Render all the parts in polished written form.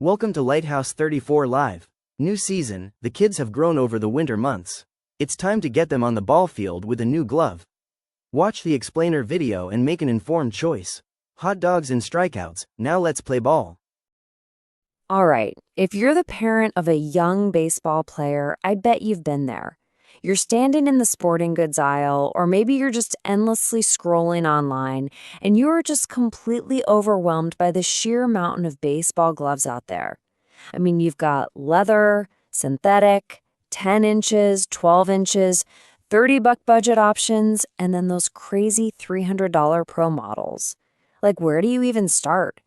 Welcome to Lighthouse 34 Live. New season, the kids have grown over the winter months. It's time to get them on the ball field with a new glove. Watch the explainer video and make an informed choice. Hot dogs and strikeouts, now let's play ball. All right, if you're the parent of a young baseball player, I bet you've been there. You're standing in the sporting goods aisle, or maybe you're just endlessly scrolling online, and you are just completely overwhelmed by the sheer mountain of baseball gloves out there. I mean, you've got leather, synthetic, 10 inches, 12 inches, $30 budget options, and then those crazy $300 pro models. Like, where do you even start?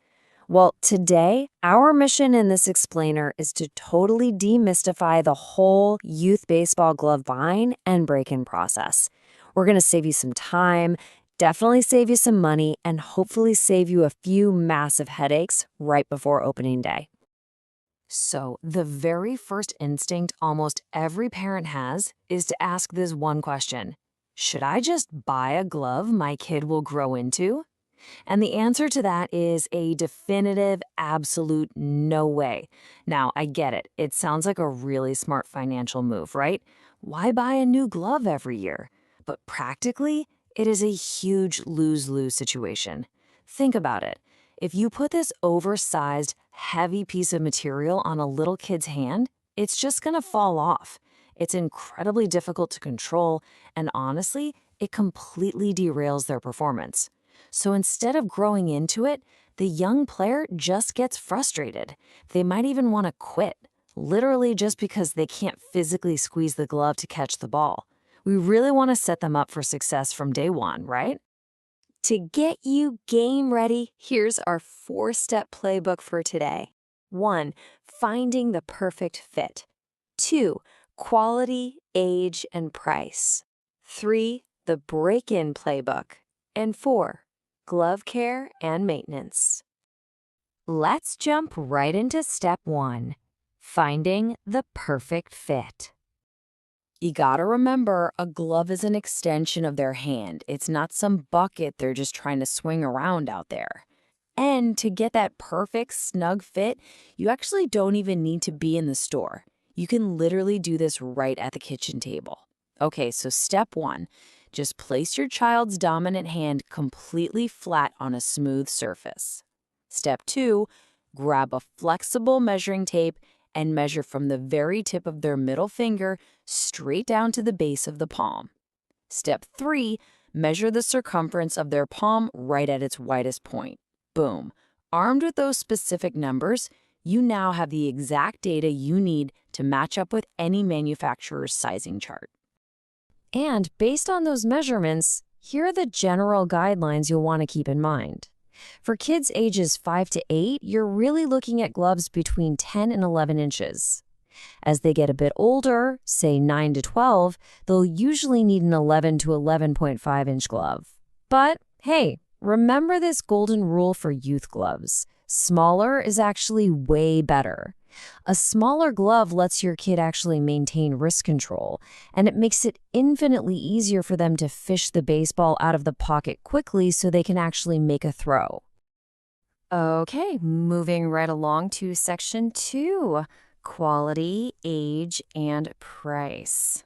Well, today, our mission in this explainer is to totally demystify the whole youth baseball glove buying and break-in process. We're going to save you some time, definitely save you some money, and hopefully save you a few massive headaches right before opening day. So, the very first instinct almost every parent has is to ask this one question: should I just buy a glove my kid will grow into? And the answer to that is a definitive, absolute no way. Now, I get it. It sounds like a really smart financial move, right? Why buy a new glove every year? But practically, it is a huge lose-lose situation. Think about it. If you put this oversized, heavy piece of material on a little kid's hand, it's just going to fall off. It's incredibly difficult to control, and honestly, it completely derails their performance. So instead of growing into it, the young player just gets frustrated. They might even want to quit, literally just because they can't physically squeeze the glove to catch the ball. We really want to set them up for success from day one, right? To get you game ready, here's our 4-step playbook for today. 1. Finding the perfect fit. 2. Quality, age, and price. 3. The break-in playbook. And 4. Glove care and maintenance. Let's jump right into step 1, finding the perfect fit. You gotta remember, a glove is an extension of their hand. It's not some bucket they're just trying to swing around out there. And to get that perfect snug fit, you actually don't even need to be in the store. You can literally do this right at the kitchen table. Okay, so step 1. Just place your child's dominant hand completely flat on a smooth surface. Step 2, grab a flexible measuring tape and measure from the very tip of their middle finger straight down to the base of the palm. Step 3, measure the circumference of their palm right at its widest point. Boom. Armed with those specific numbers, you now have the exact data you need to match up with any manufacturer's sizing chart. And based on those measurements, here are the general guidelines you'll want to keep in mind. For kids ages 5 to 8, you're really looking at gloves between 10 and 11 inches. As they get a bit older, say 9 to 12, they'll usually need an 11 to 11.5 inch glove. But hey, remember this golden rule for youth gloves. Smaller is actually way better. A smaller glove lets your kid actually maintain wrist control, and it makes it infinitely easier for them to fish the baseball out of the pocket quickly so they can actually make a throw. Okay, moving right along to section 2, quality, age, and price.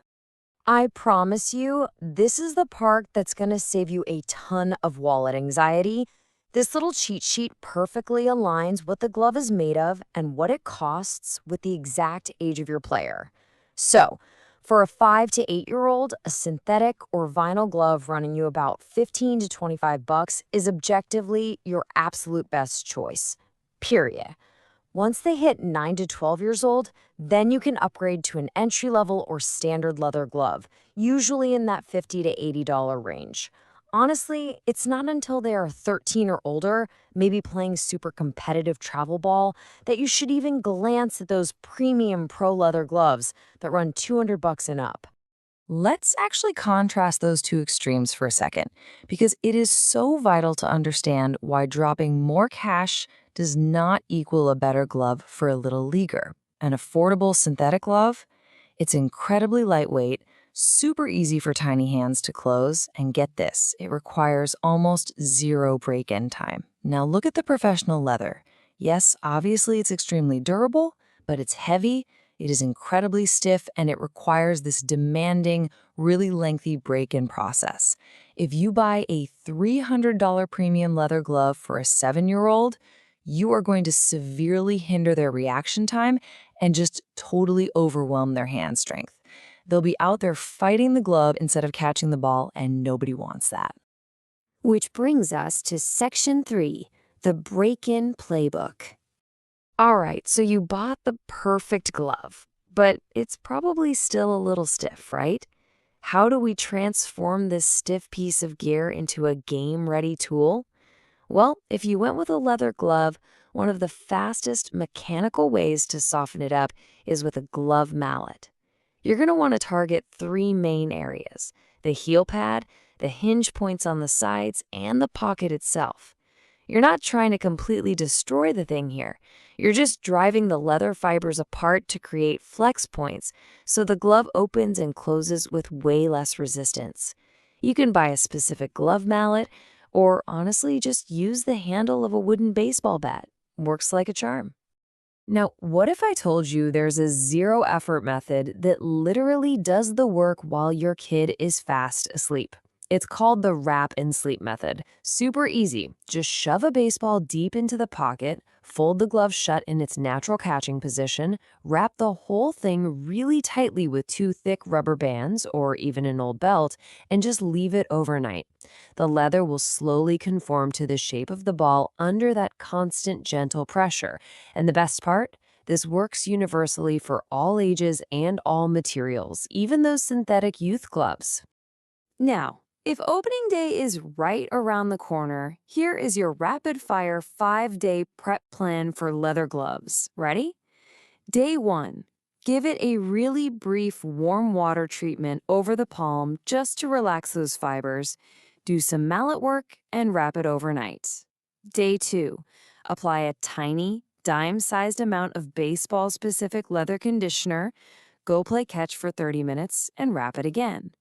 I promise you, this is the part that's going to save you a ton of wallet anxiety. This little cheat sheet perfectly aligns what the glove is made of and what it costs with the exact age of your player. So, for a 5 to 8-year-old, a synthetic or vinyl glove running you about $15 to $25 is objectively your absolute best choice. Period. Once they hit 9 to 12 years old, then you can upgrade to an entry-level or standard leather glove, usually in that $50 to $80 range. Honestly, it's not until they are 13 or older, maybe playing super competitive travel ball, that you should even glance at those premium pro leather gloves that run $200 and up. Let's actually contrast those two extremes for a second, because it is so vital to understand why dropping more cash does not equal a better glove for a little leaguer. An affordable synthetic glove? It's incredibly lightweight, super easy for tiny hands to close, and get this, it requires almost zero break-in time. Now look at the professional leather. Yes, obviously it's extremely durable, but it's heavy, it is incredibly stiff, and it requires this demanding, really lengthy break-in process. If you buy a $300 premium leather glove for a 7-year-old, you are going to severely hinder their reaction time and just totally overwhelm their hand strength. They'll be out there fighting the glove instead of catching the ball, and nobody wants that. Which brings us to Section 3, the break-in playbook. All right, so you bought the perfect glove, but it's probably still a little stiff, right? How do we transform this stiff piece of gear into a game-ready tool? Well, if you went with a leather glove, one of the fastest mechanical ways to soften it up is with a glove mallet. You're going to want to target 3 main areas: the heel pad, the hinge points on the sides, and the pocket itself. You're not trying to completely destroy the thing here. You're just driving the leather fibers apart to create flex points so the glove opens and closes with way less resistance. You can buy a specific glove mallet or honestly just use the handle of a wooden baseball bat. Works like a charm. Now, what if I told you there's a zero-effort method that literally does the work while your kid is fast asleep? It's called the wrap and sleep method. Super easy. Just shove a baseball deep into the pocket, fold the glove shut in its natural catching position, wrap the whole thing really tightly with 2 thick rubber bands or even an old belt, and just leave it overnight. The leather will slowly conform to the shape of the ball under that constant gentle pressure. And the best part? This works universally for all ages and all materials, even those synthetic youth gloves. Now, if opening day is right around the corner, here is your rapid-fire 5-day prep plan for leather gloves. Ready? Day 1. Give it a really brief warm water treatment over the palm just to relax those fibers. Do some mallet work and wrap it overnight. Day 2. Apply a tiny, dime-sized amount of baseball-specific leather conditioner. Go play catch for 30 minutes and wrap it again.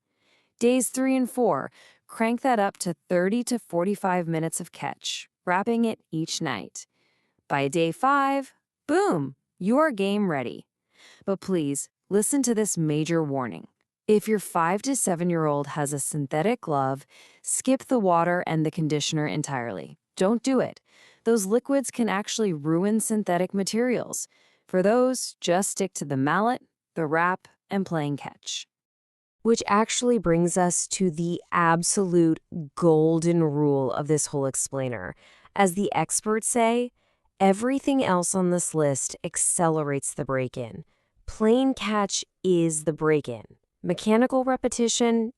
Days 3 and 4, crank that up to 30 to 45 minutes of catch, wrapping it each night. By day 5, boom, you're game ready. But please, listen to this major warning. If your 5 to 7-year-old has a synthetic glove, skip the water and the conditioner entirely. Don't do it. Those liquids can actually ruin synthetic materials. For those, just stick to the mallet, the wrap, and playing catch. Which actually brings us to the absolute golden rule of this whole explainer. As the experts say, everything else on this list accelerates the break-in. Playing catch is the break-in. Mechanical repetition,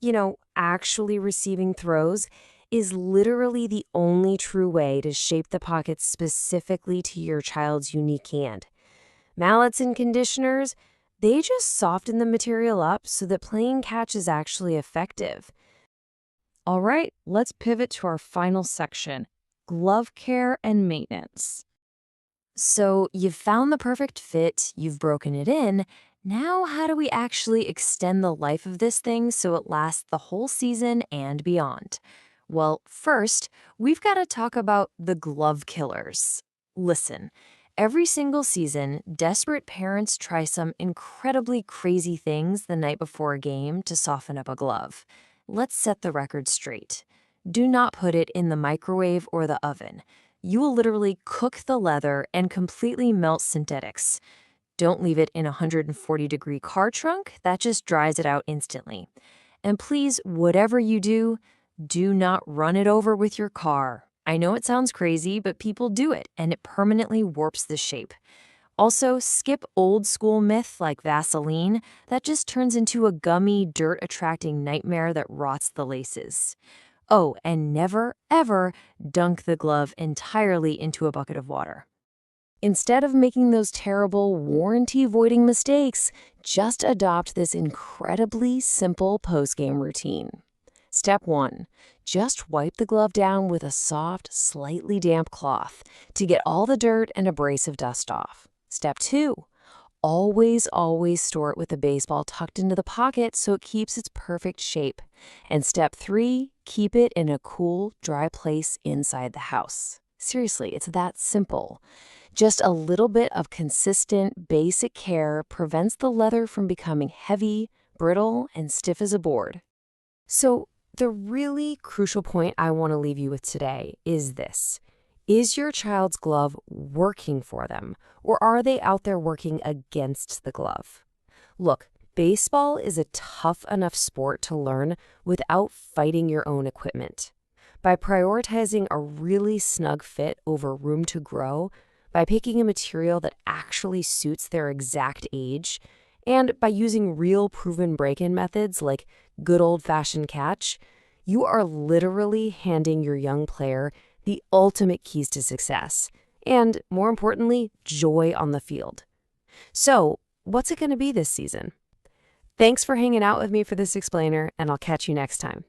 actually receiving throws, is literally the only true way to shape the pocket specifically to your child's unique hand. Mallets and conditioners, they just soften the material up so that playing catch is actually effective. All right, let's pivot to our final section, glove care and maintenance. So you've found the perfect fit, you've broken it in. Now how do we actually extend the life of this thing so it lasts the whole season and beyond? Well, first, we've got to talk about the glove killers. Listen. Every single season, desperate parents try some incredibly crazy things the night before a game to soften up a glove. Let's set the record straight. Do not put it in the microwave or the oven. You will literally cook the leather and completely melt synthetics. Don't leave it in a 140-degree car trunk. That just dries it out instantly. And please, whatever you do not run it over with your car. I know it sounds crazy, but people do it, and it permanently warps the shape. Also, skip old-school myth like Vaseline. That just turns into a gummy, dirt-attracting nightmare that rots the laces. Oh, and never, ever dunk the glove entirely into a bucket of water. Instead of making those terrible, warranty-voiding mistakes, just adopt this incredibly simple post-game routine. Step 1. Just wipe the glove down with a soft, slightly damp cloth to get all the dirt and abrasive dust off. Step 2. Always store it with the baseball tucked into the pocket so it keeps its perfect shape. And step 3, keep it in a cool, dry place inside the house. Seriously, it's that simple. Just a little bit of consistent, basic care prevents the leather from becoming heavy, brittle, and stiff as a board. So, the really crucial point I want to leave you with today is this. Is your child's glove working for them, or are they out there working against the glove? Look, baseball is a tough enough sport to learn without fighting your own equipment. By prioritizing a really snug fit over room to grow, by picking a material that actually suits their exact age, and by using real proven break-in methods like good old-fashioned catch, you are literally handing your young player the ultimate keys to success, and more importantly, joy on the field. So, what's it going to be this season? Thanks for hanging out with me for this explainer, and I'll catch you next time.